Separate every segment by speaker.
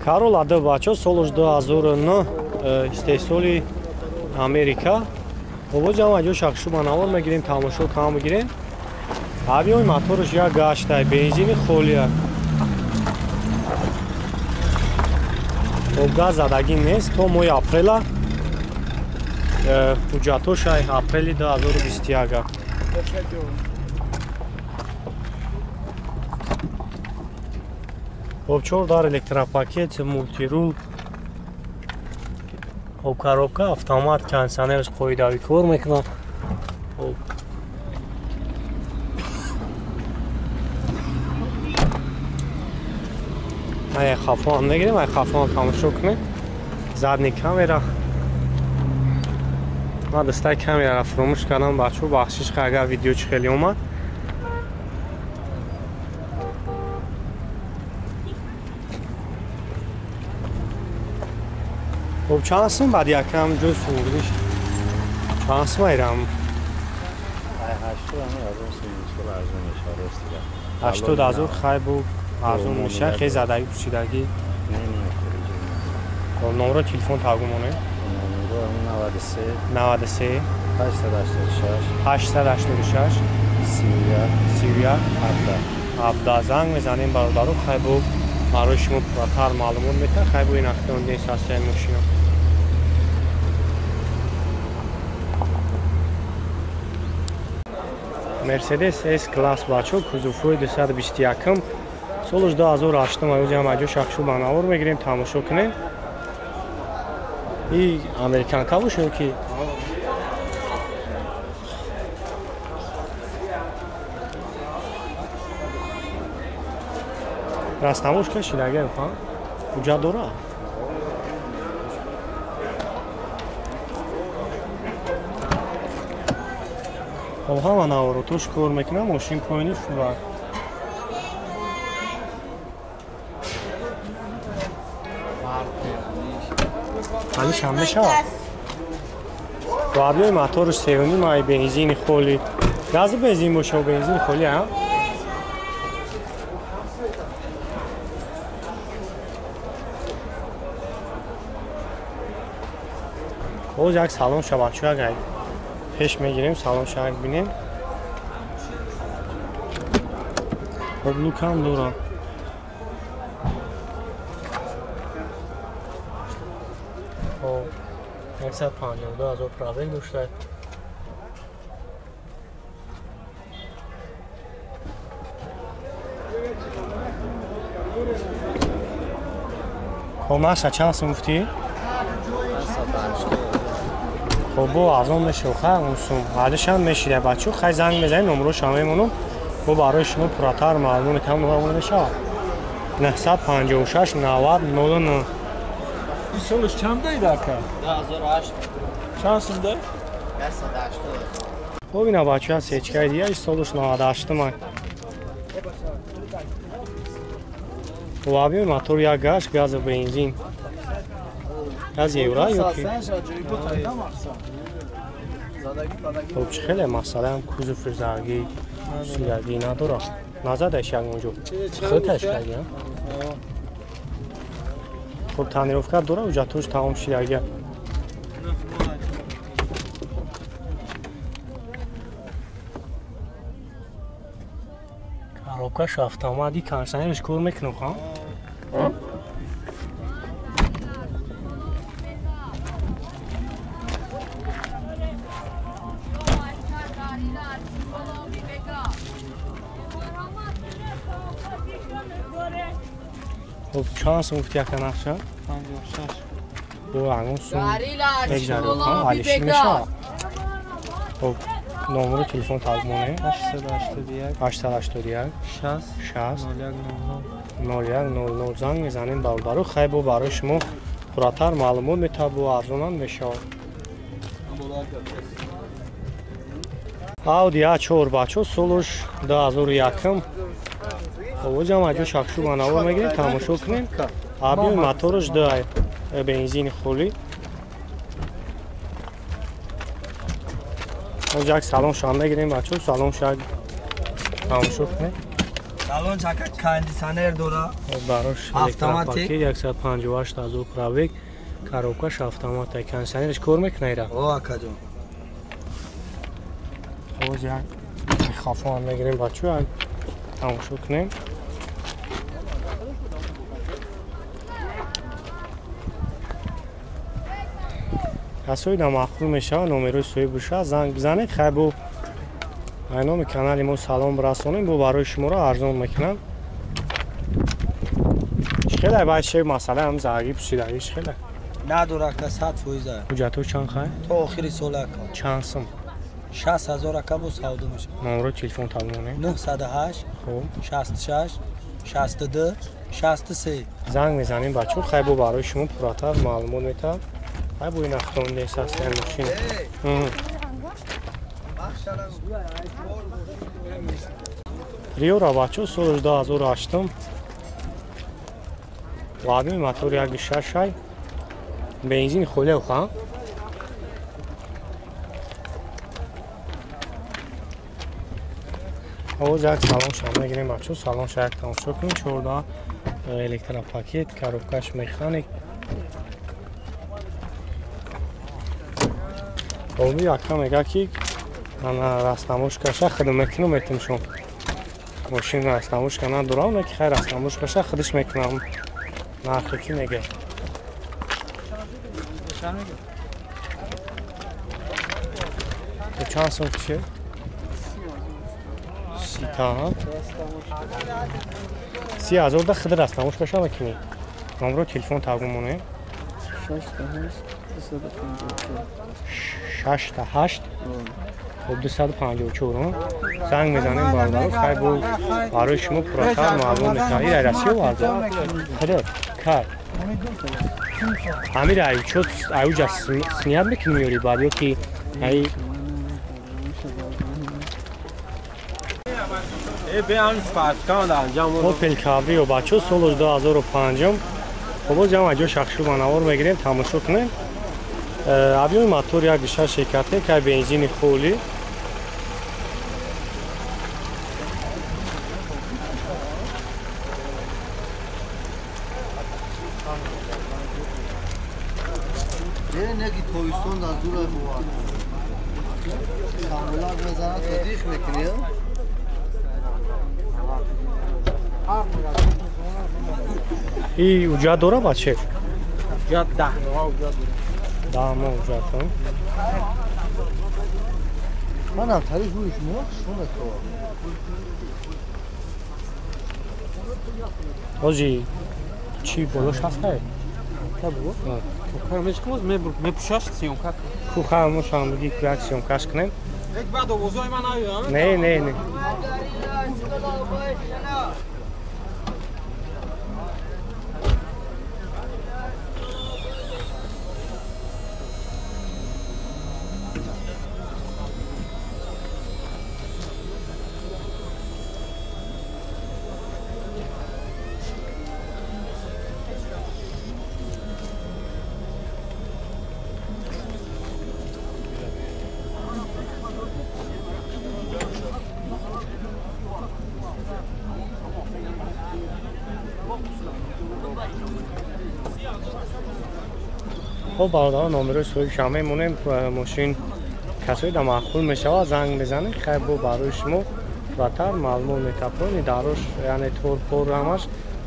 Speaker 1: Карол Ада бачо солуш 2009 истеҳсоли Америка. Бобо ҷама ҷо шахшу манавор мегирем, тамошо кам мегирем. Авиои моторш як гаштай, бензини холия. Газ задагӣ нест то моҳи апрела. Ҳуҷҷатошай апрели 2021. Чор дар электропакет, мултирул, коробка, автомат, кондиционерш қоидавӣ кор мекунад. Ай хафон мегирем, ай хафон тамошо кунем. Задни камера. Ман дастаи камераро фуромӯш кардам, бачаҳо бахшиш агар видеочи хеле омад. چند سم بعد یکم جز فوردیش چند سم ایرم 80,000 خیلی بود ارزون میشه خیلی زدگی پوشیدگی نمره تلفن تقومونه 93 886 31 17 زنگ میزنیم برادرو خیلی بود برای شما پراتر معلومات میتن خیلی بود این اخته اونده ساسته ماشینا Mercedes S-Class бачо кузуфои 221 солаш 2008 маёзам аҷо шахшу манавор мегирем тамошо кунем. И американка бошо ки раснамошка шилага ха уҷа дора ҳама наворотош кор мекунам мошин поини фурак ҳалиш ҳам мешавад ваблои моторш сеюни май бензини холи газу бензин боша бензини холи а боз як салон шабачо агай пеш мегирем салон шак бинем облукам дора 152,000 пробег доштад комаса чанд сум гуфтӣ бо арзон мешоха сум ҳадишам мешида бачо хай занг мезанем номерошам мемонам бо барои шумо пурратар маълумот метавонам мешавад 956 90 09
Speaker 2: این سالش چند دارید اکا؟
Speaker 3: 2008
Speaker 2: چند سال دارید؟
Speaker 3: 180
Speaker 1: خب اینا بچه ها سیچکای دیگه این سالش 98 من وابی موتور یک گاز گاز بنزین گاز یورا یا کی؟ خب چه خیلی مسئله هم کوزو فرزرگی سیرگی نداره نزدش یک اونجا خیلیش کردی خب تنیروفکر داره و جاتوش تمام شیرگی کاروبکش автомати کنسانیش کار میکنه ها خب چند سم گفتی یک نقشه
Speaker 2: 56
Speaker 1: او انگون سم بگذاریم ها حالیش میشه خب نمره تلفن تقومونه 881 60 0100 زنگ میزنیم برادرو خیلی با برای شما پراتر معلومات میتاب و ارزونان میشود Audi A4 бачо солуш 2001 овоҷам аҷо шахшу манавор мегирем тамошо кунем абиёи мотораш дай бензини холӣ оҷак салон шам мегирем бачо салон шак тамошо кунем
Speaker 3: салон чака кондиционер дора.
Speaker 1: براش
Speaker 3: автоматик.
Speaker 1: الکتروپاکی 158,000 پراویک کاروکاش автомат кондиционерش کار میکنه را
Speaker 3: او اکا جان.
Speaker 1: خب یک خفان میگیریم بچه‌ها تماشا کنیم کسایی در مخلوق میشه نمره سوی بشه زنگ بزنید خیلی اینام کانال ما سلام برسونیم با برای شما را ارزان میکنم خیلی باید شی مسئله هم زنگی پوشیدگیش خیلی
Speaker 3: نداره اکا 100%
Speaker 1: اجاتو چند خواهی؟
Speaker 3: تا آخری سال اکا
Speaker 1: چند سم
Speaker 3: 60,000 اکا با سودا میشه.
Speaker 1: نمره تلفن تمونه
Speaker 3: 908
Speaker 1: خب
Speaker 3: 66 62 63.
Speaker 1: زنگ میزنیم بچه خیلی برای شما پراتر معلومات میتر خیلی این اختون دیست هستن ماشین ریو را بچه سال 2008 وادمی موتور 1.6 های بنزین خوله خواهم آواز یک سلام شما نگیریم بچه سلام شاید تماشا کنیم 14 الکتروپاکیت کاروکاش مکانیک اومی یکم میگه که من راستموش کشه خودم میکنم میتونم شما ماشین راستموش کنه دوران که خیر راستموش کشه خودش میکنم نرخی کی میگه تو چند سال چیه؟ 30,000 ده خود راستموش کشه میکنی نمره تلفن تقویمونه 68 خب 254 زنگ میزنیم باردار خیلی بود برای شما پراتر معلوم میکنی رسی و ورزه خدا کار همین رایی چود ایوجا سنیاد میکنی میوری باید یا که ای اوپل کابری و بچه سالش 2005 خب جمع جو شخصی منور میگیریم تماشا کنیم ابیون موتور 1.6 شرکته که بنزین خولی
Speaker 4: نگی تویستون در زور مواد کاملات بزنه تدیخ میکنی
Speaker 1: ای اوجا داره بچه
Speaker 2: جاد 10 نوع جاد.
Speaker 1: دام اوجا کن
Speaker 4: من هم تاریخ رویش مواد شونه تو
Speaker 1: آجی چی بولوش هسته؟
Speaker 2: Tabu. Karmacık mı? Mepuşaş siyum kat.
Speaker 1: کوخه همون شامبگی که سیم کش کنیم
Speaker 2: Ek بعد o zaman ayı.
Speaker 1: نه نه نه خب برادران نمره سوی شما مونیم ماشین کسایی در مخول میشه زنگ بزنه خیلی با برای شما براتر معلومات میتپرونی داروش یعنی طور پر همش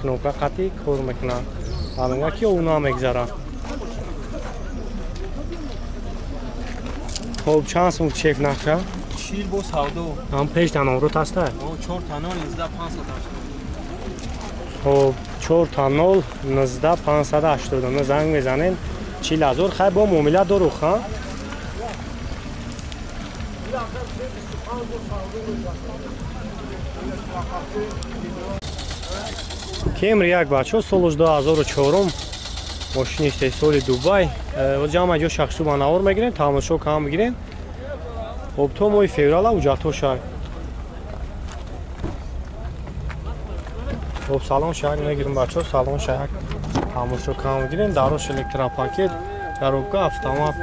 Speaker 1: کنوکا قطعی کار میکنه همینگه که اونا میگذارن خب چند سمو چک نخشه
Speaker 2: Şil bo savdo.
Speaker 1: هم پیش در نمرو تسته
Speaker 2: O 4 tane 19
Speaker 1: خب 4 تا 0 19 580 زنگ میزنین 40,000 خیلی با معامله دارو خواهد کیمری یک بچه سالش 2004 ماشین استیسال دوبای و جمع جو شخصی منور میگیرین تماشا کام میگیرین خب تو موی فیورال اوجا تو شای خب سالان شهر میگیریم بچه سالان شهر تماشا کام میگیرین داروش الکتروپاکیت داروگاه автомат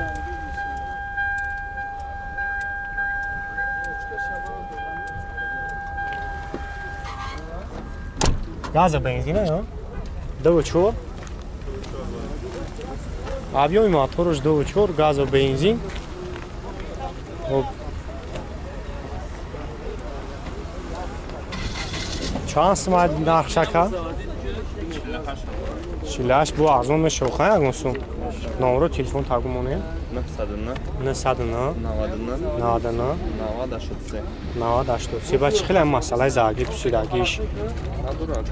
Speaker 1: Gaz benzine ya. 2.4. Объем мотора 2.4, газ و бензин. خب چند سمت نرخ شکل؟ 48 بو ارزون میشه خواهی اگه سون نامرو تلفن ترگمونه
Speaker 5: 909
Speaker 1: 99
Speaker 5: 99
Speaker 1: 99
Speaker 5: 90 83
Speaker 1: 90 83 با چی خیلی مسئله زرگی پسیدگیش
Speaker 5: نداره که